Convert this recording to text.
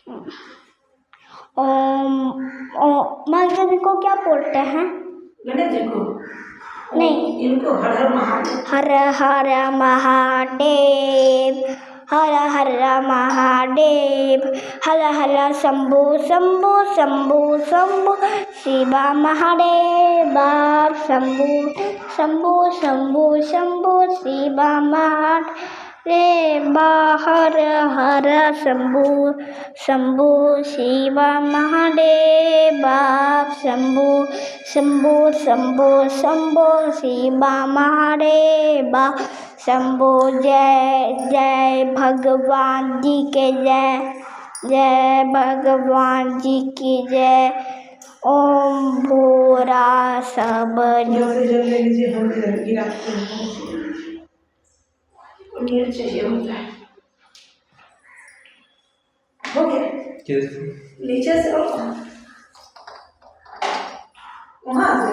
ओम गणेश को क्या बोलते हैं? गणेश जी को नहीं, इनको हर हर महादेव। हर हर महादेव, हर हर महादेव, हर हर शंभु शंभु शंभु शंभु शिव महादेव, शंभु शंभु शंभु शंभु शिव महादेव, हर हर शंभु शंभु शिव महादेव, शंभु शंभु शंभु शंभु शिव महादेव, शंभु। जय जय भगवान जी के जय, जय भगवान जी की जय। ओम भूरा सब जल ले लीजिए, हम इधर गिराते हैं। नीचे चाहिए होता है। हो गया नीचे से वहाँ से